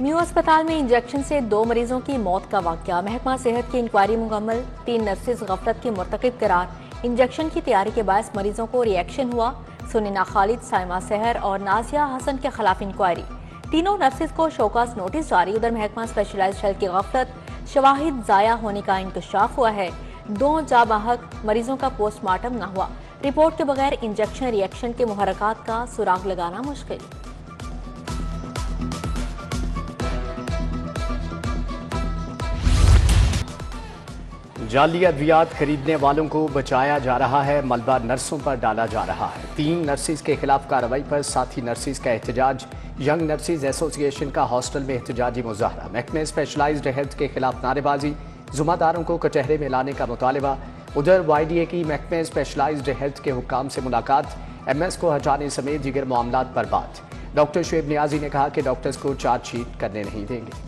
Mu अस्पताल में injection से 2 मरीजों की मौत का वाकया। महकमा सेहत की इंक्वायरी मुकम्मल। 3 नर्सेज गफलत की मुर्तकिब करार। इंजेक्शन की तैयारी के बायस मरीजों को रिएक्शन हुआ। सुनीना खालिद, साइमा सहर और नाजिया हसन के खिलाफ इंक्वायरी। तीनों नर्सेज को शोकास नोटिस जारी। उधर महकमा स्पेशलाइज्ड हेल्थ की गफलत, शवाहिद जाया होने का इंकशाफ हुआ है। 2 जाबाहक मरीजों का पोस्टमार्टम न हुआ। रिपोर्ट के बगैर इंजेक्शन रिएक्शन के मुहर्रकात का सुराग लगाना मुश्किल। जाली अद्वियात खरीदने वालों को बचाया जा रहा है, मलबा नर्सों पर डाला जा रहा है। 3 नर्सेज के खिलाफ कार्रवाई पर साथी नर्सेज का एहतजाज। यंग नर्सेज एसोसिएशन का हॉस्टल में एहतजाजी मुजाहरा। महकमे स्पेशलाइज्ड हेल्थ के खिलाफ नारेबाजी। जुम्मेदारों को कचहरे में लाने का मुतालबा। उधर YDA की महकमे स्पेशलाइज्ड हेल्थ के हुक्काम से मुलाकात। MS को हटाने समेत दीगर मामलात पर बात। डॉक्टर शुएब नियाजी ने कहा कि डॉक्टर्स को चार्जशीट करने नहीं देंगे।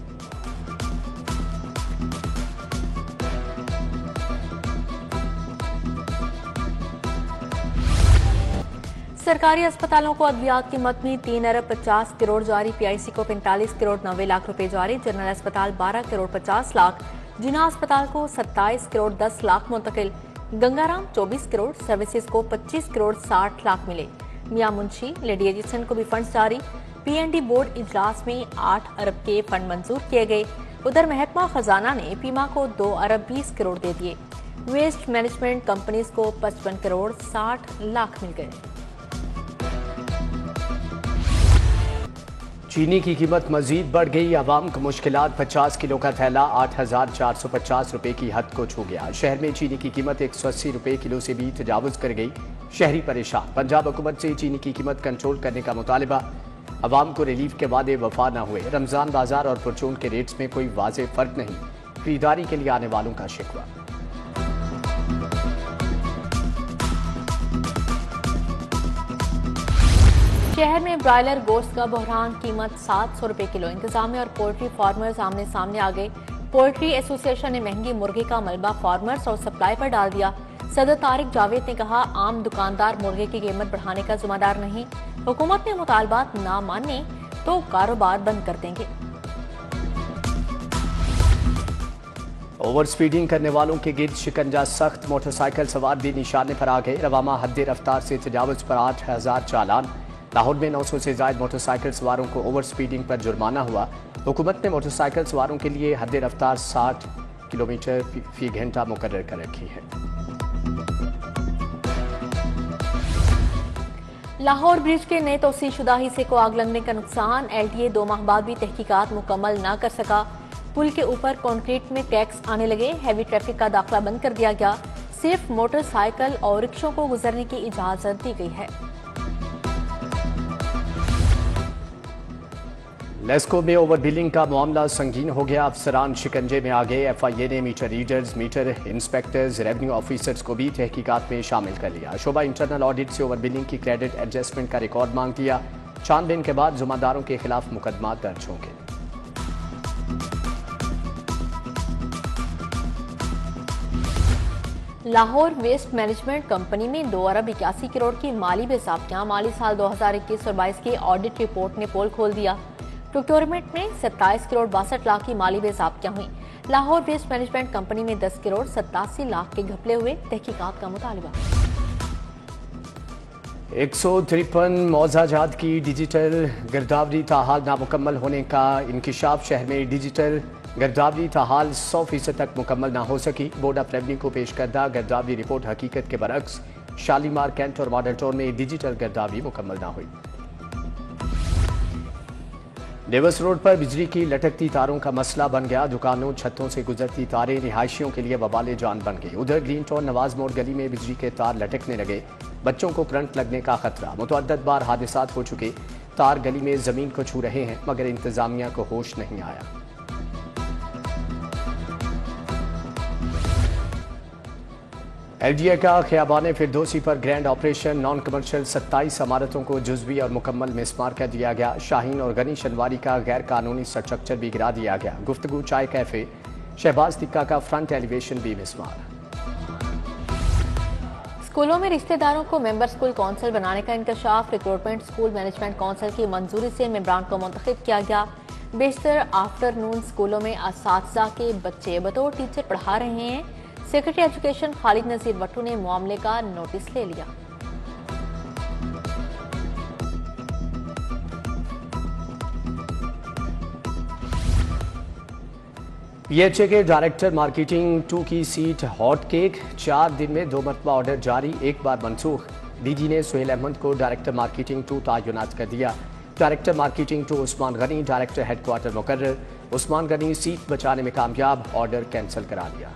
सरकारी अस्पतालों को अद्वियात की मद में 3 अरब 50 करोड़ जारी। PIC को 45 करोड़ 90 लाख रुपए जारी। जनरल अस्पताल 12 करोड़ 50 लाख। जिना अस्पताल को 27 करोड़ 10 लाख मुंतकिल। गंगाराम 24 करोड़। सर्विसेज को 25 करोड़ 60 लाख मिले। मियां मुंशी, लेडी एजिसन को भी फंड जारी। PND बोर्ड इजलास में 8 अरब के फंड मंजूर किए गए। उधर महकमा खजाना ने पीमा को 2 अरब 20 करोड़ दे दिए। वेस्ट मैनेजमेंट कंपनीज को 55 करोड़ 60 लाख मिल गए। चीनी की कीमत मजीद बढ़ गई। आवाम को मुश्किलात। 50 किलो का थैला 8,450 रुपए की हद को छू गया। शहर में चीनी की कीमत 180 रुपए किलो से भी तजावुज कर गई। शहरी परेशान। पंजाब हुकूमत से चीनी की कीमत कंट्रोल करने का मुतालिबा। आवाम को रिलीफ के वादे वफा न हुए। रमजान बाजार और परचून के रेट्स में कोई वाज़ेह फर्क नहीं। खरीदारी के लिए आने वालों का शिकवा। शहर में ब्रायलर गोश्त का बहरान। कीमत 700 रुपए किलो। इंतजामिया और पोल्ट्री फार्मर्स आमने सामने आ गए। पोल्ट्री एसोसिएशन ने महंगी मुर्गे का मलबा फार्मर्स और सप्लाई पर डाल दिया। सदर तारिक जावेद ने कहा, आम दुकानदार मुर्गे की कीमत बढ़ाने का जिम्मेदार नहीं। हुकूमत ने मुतालबात ना माने तो कारोबार बंद कर देंगे। ओवर स्पीडिंग करने वालों के गिर्द शिकंजा सख्त। मोटरसाइकिल सवार भी निशाने पर आ गए। रवामा हद रफ्तार से तजावुज पर 8,000 चालान। लाहौर में 900 से ज्यादा मोटरसाइकिल सवारों को ओवर स्पीडिंग पर जुर्माना हुआ। हुकूमत ने मोटरसाइकिल सवारों के लिए हद रफ्तार 60 किलोमीटर फी घंटा मुकर्रर कर रखी है। लाहौर ब्रिज के नए तोसी शुदा हिस्से को आग लगने का नुकसान। LTA 2 माह बाद भी तहकीकात मुकम्मल न कर सका। पुल के ऊपर कंक्रीट में क्रैक्स आने लगे। हैवी ट्रैफिक का दाखिला बंद कर दिया गया। सिर्फ मोटरसाइकिल और रिक्शों को गुजरने की इजाजत दी गई है। लेस्को में ओवर बिलिंग का मामला संगीन हो गया। अफसरान शिकंजे में आ गए। FIA ने meter readers, meter inspectors, revenue officers को भी तहकीकात में शामिल कर लिया। शोबा इंटरनल ऑडिट से ओवर बिलिंग की क्रेडिट एडजस्टमेंट का रिकॉर्ड मांग दिया। छानबीन के बाद जुम्मेदारों के खिलाफ मुकदमा दर्ज होंगे। लाहौर वेस्ट मैनेजमेंट कंपनी में 2 अरब 81 करोड़ की माली बेसाब्तियां। माली साल 2021 और 22 की ऑडिट रिपोर्ट ने पोल खोल दिया। प्रोक्योरमेंट में 27 करोड़ 62 लाख की माली बेसाब्तियां हुई। लाहौर वेस्ट मैनेजमेंट कंपनी में 10 करोड़ 87 लाख के घपले हुए। तहकीकात का मुतालिबा। 153 मौजाजात की डिजिटल गिरदावरी ताहाल नामुकम्मल होने का इंकिशाफ। शहर में डिजिटल गिरदावरी ताहाल 100% तक मुकम्मल ना हो सकी। बोर्ड ऑफ रेवेन्यू को पेश करदा गिरदावरी रिपोर्ट हकीकत के बरक्स। शालीमार, कैंट और मॉडल टाउन में डिजिटल गिरदावरी मुकम्मल ना हुई। डेवस रोड पर बिजली की लटकती तारों का मसला बन गया। दुकानों, छतों से गुजरती तारें रिहायशियों के लिए वबाले जान बन गई। उधर ग्रीन टाउन नवाज मोड़ गली में बिजली के तार लटकने लगे। बच्चों को करंट लगने का खतरा। मुतअद्दिद बार हादसात हो चुके। तार गली में जमीन को छू रहे हैं मगर इंतजामिया को होश नहीं आया। LDA का खियाबान फिरदौसी पर ग्रैंड ऑपरेशन। नॉन कमर्शियल 27 इमारतों को जुज़वी और मुकम्मल मिसमार कर दिया गया। शाहीन और गनी शनवारी का गैर कानूनी स्ट्रक्चर भी गिरा दिया गया। गुफ्तगू चाय कैफे, शहबाज तिक्का का फ्रंट एलिवेशन भी मिसमार। स्कूलों में रिश्तेदारों को मेंबर स्कूल कौंसिल बनाने का इंकशाफ। रिक्रूटमेंट स्कूल मैनेजमेंट कौंसिल की मंजूरी से मेंबरान को मुंतखब किया गया। बेशतर आफ्टरनून स्कूलों में असातिज़ा के बच्चे बतौर टीचर पढ़ा रहे हैं। सेक्रेटरी एजुकेशन खालिद नज़ीर वट्टू ने मामले का नोटिस ले लिया। पीएचए के डायरेक्टर मार्केटिंग 2 की सीट हॉट केक, 4 दिन में 2 मरतबा ऑर्डर जारी, एक बार मनसूख। डीजी ने सुहेल अहमद को डायरेक्टर मार्केटिंग 2 तैनात कर दिया। Director marketing 2 Usman Ghani director headquarter मुकर्रर। उस्मान गनी सीट बचाने में कामयाब, ऑर्डर कैंसिल करा लिया।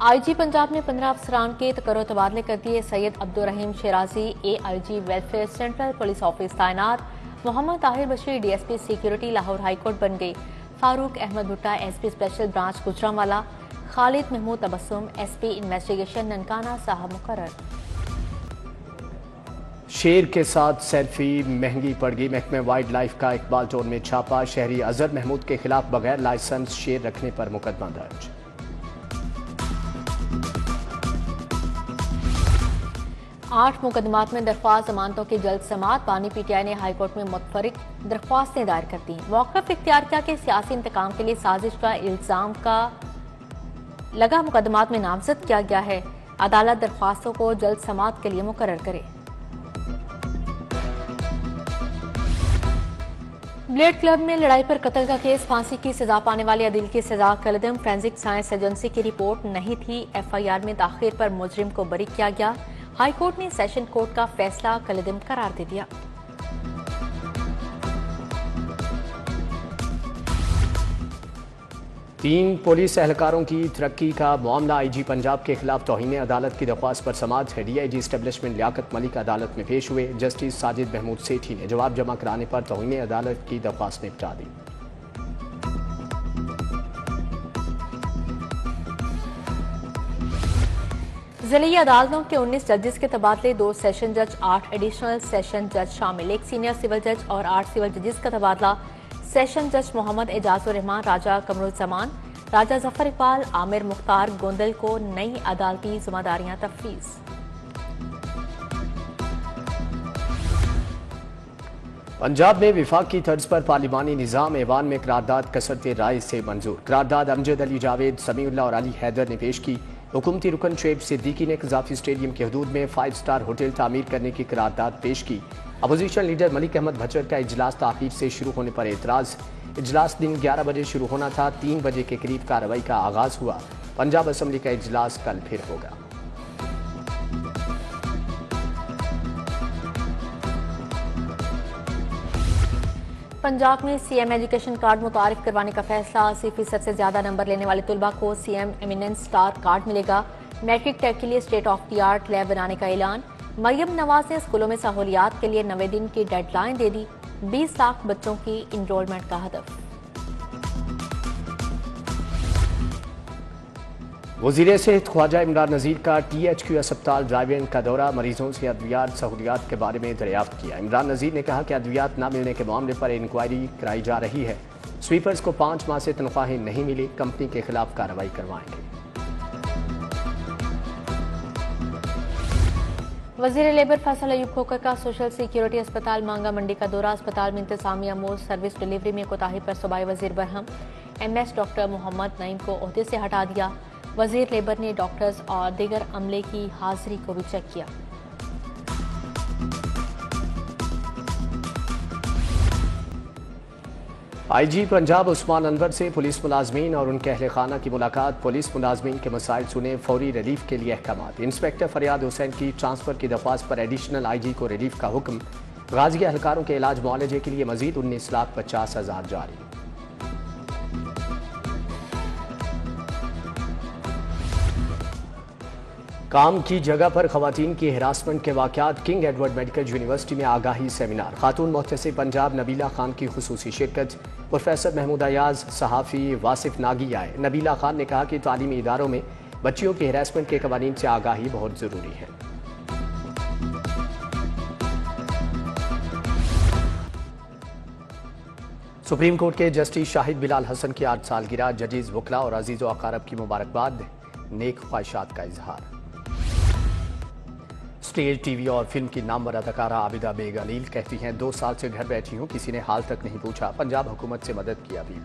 आईजी पंजाब ने 15 अफसरान के तकर्रो तबादले कर दिए। Syed Abdurrahim Sherazi AIG welfare central police office तैनात। Mohammad Tahir Bashir DSP security Lahore high court बन गए। Farooq Ahmad Bhutta SP special branch Gujranwala. Khalid Mahmood Tabassum SP investigation Nankana Sahib मुकर्रर। शेर के साथ सेल्फी महंगी पड़ गई। महकमे वाइल्ड लाइफ का इकबाल टोन में छापा। शहरी अजहर महमूद के खिलाफ बगैर लाइसेंस शेर रखने पर मुकदमा दर्ज। आठ मुकदमात में दरख्वास्त जमानतों की जल्द समाअत। बानी पीटीआई ने हाईकोर्ट में मुतफरिक दरख्वास्तें दायर कर दी। मौक़िफ़ इख्तियार किया कि सियासी इंतकाम के लिए साजिश का इल्जाम का लगा मुकदमात में नामजद किया गया है। अदालत दरख्वास्तों को जल्द समाअत के लिए मुकर्रर करे। ब्लेड क्लब में लड़ाई पर कत्ल का केस, फांसी की सजा पाने वाले अदील की सजा कलदम। फोरेंसिक साइंस एजेंसी की रिपोर्ट नहीं थी। एफआईआर में ताखीर पर मुजरिम को बरी किया गया। हाईकोर्ट ने सेशन कोर्ट का फैसला कलदम करार दे दिया। तीन पुलिस एहलकारों की तरक्की का मामला। आईजी पंजाब के खिलाफ तौहीन अदालत की दरख्वास्त पर समाअत है। डीआईजी एस्टेब्लिशमेंट लियाकत मलिक अदालत में पेश हुए। जस्टिस साजिद महमूद सेठी ने जवाब जमा कराने पर तौहीन अदालत की दरख्वास्त निपटा दी। जिली अदालतों के 19 जजेस के तबादले, 2 सेशन जज, 8 एडिशनल सेशन जज शामिल, 1 सीनियर सिविल जज और 8 सिविल जजेस का तबादला। सेशन जज मोहम्मद एजाजुर रहमान, राजा कमरुज़्ज़मान, राजा जफर इकबाल, आमिर मुख्तार गोंदल को नई अदालती जिम्मेदारियां तफवीज़। पंजाब में विफाक की तर्ज पर पार्लिमानी निज़ाम ऐवान में करारदाद कसरते राय से मंजूर। करारदाद अमजद अली जावेद, समीउल्लाह और अली हैदर ने पेश की। हुकूमती रुकन शुएब सिद्दीकी ने कज़ाफी स्टेडियम की हदूद में 5 स्टार होटल तामीर करने की करारदाद पेश की। अपोजिशन लीडर मलिक अहमद भचर का इजलास ताख़ीर से शुरू होने पर एतराज़। इजलास दिन 11 बजे शुरू होना था, 3 बजे के करीब कार्रवाई का आगाज हुआ। पंजाब असम्बली का इजलास कल फिर होगा। पंजाब में सीएम एजुकेशन कार्ड मुतारिफ करवाने का फैसला। 80% से ज्यादा नंबर लेने वाले तुलबा को सीएम एमिनेंस स्टार कार्ड मिलेगा। मैट्रिक टेक के लिए state of the art lab बनाने का ऐलान। मरियम नवाज ने स्कूलों में सहूलियात के लिए 90 दिन की डेडलाइन दे दी। 20 लाख बच्चों की इनरोलमेंट का हदफ। वज़ीर सेहत ख्वाजा इमरान नज़ीर का THQ अस्पताल ड्राइव इन का दौरा। मरीजों से अद्वियात सहूलियात के बारे में दरियाफ्त किया। इमरान नज़ीर ने कहा कि अद्वियात न मिलने के मामले पर इंक्वायरी कराई जा रही है। स्वीपर्स को 5 माह से तनख्वाहें नहीं मिली, कंपनी के खिलाफ कार्रवाई करवाएंगे। वज़ीर लेबर फैसल अयूब खोकर का सोशल सिक्योरिटी अस्पताल मांगा मंडी का दौरा। अस्पताल में इंतजामिया मोड सर्विस डिलीवरी में कोताही पर सूबाई वज़ीर बरहम। MS डॉक्टर मोहम्मद नईम को ओहदे से हटा दिया। वज़ीर लेबर ने डॉक्टर्स और दीगर अमले की हाजिरी को भी चेक किया। आईजी पंजाब उस्मान अनवर से पुलिस मुलाजमीन और उनके अहले खाना की मुलाकात। पुलिस मुलाजमीन के मसाइल सुने, फौरी रिलीफ के लिए अहकामात। इंस्पेक्टर फरियाद हुसैन की ट्रांसफर की दरख्वास्त पर एडिशनल आईजी को रिलीफ का हुक्म। गाजी एहलकारों के इलाज मुआलजे के लिए मजीद 19,50,000 जारी। काम की जगह पर खवातीन की हिरासमेंट के वाकयात। किंग एडवर्ड मेडिकल यूनिवर्सिटी में आगाही सेमिनार। खातून मुहतसिब पंजाब नबीला खान की खुसूसी शिरकत। प्रोफेसर महमूद अयाज, सहाफ़ी वासिफ नागी आए। नबीला खान ने कहा कि तालीमी इदारों में बच्चियों की हिरासमेंट के कवानीन से आगाही बहुत ज़रूरी है। सुप्रीम कोर्ट के जस्टिस शाहिद बिलाल हसन की 8 सालगिरह। जजेस, वकला और अजीज़ व अकारब की मुबारकबाद, नेक ख्वाहिशात का इजहार। स्टेज, टीवी और फिल्म की नामवर अदाकारा आबिदा बेग अलील कहती हैं, 2 साल से घर बैठी हूं, किसी ने हाल तक नहीं पूछा, पंजाब हुकूमत से मदद की अपील।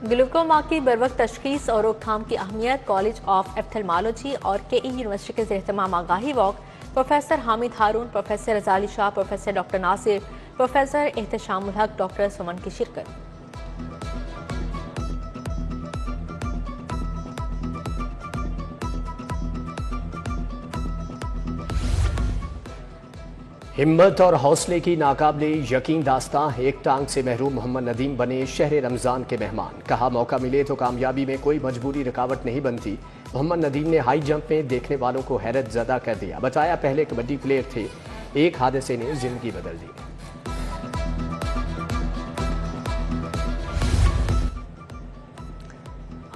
ग्लूकोमा की बरवक्त तशखीस और रोकथाम की अहमियत, कॉलेज ऑफ एप्थेल्मोलॉजी और KE यूनिवर्सिटी के ज़ेर-एहतमाम आगाही walk, professor Hamid Haroon, professor Rajali Shah, professor doctor Nasir, professor Ehteshamul Haq, doctor सुमन की शिरकत। हिम्मत और हौसले की नाकाबिले यकीन दास्तां, एक टांग से महरूम मोहम्मद नदीम बने शहर रमजान के मेहमान। कहा, मौका मिले तो कामयाबी में कोई मजबूरी रुकावट नहीं बनती। मोहम्मद नदीम ने हाई जंप में देखने वालों को हैरत ज़दा कर दिया। बताया, पहले कबड्डी प्लेयर थे, एक हादसे ने जिंदगी बदल दी।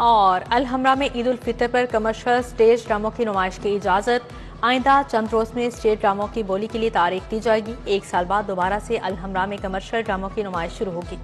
और अलहमरा में ईद उल फितर पर कमर्शियल स्टेज ड्रामों की नुमाइश की इजाज़त। आइंदा चंद रोज में स्टेज ड्रामों की बोली के लिए तारीख दी जाएगी। 1 साल बाद दोबारा से अलहमरा में कमर्शियल ड्रामों की नुमाइश शुरू होगी।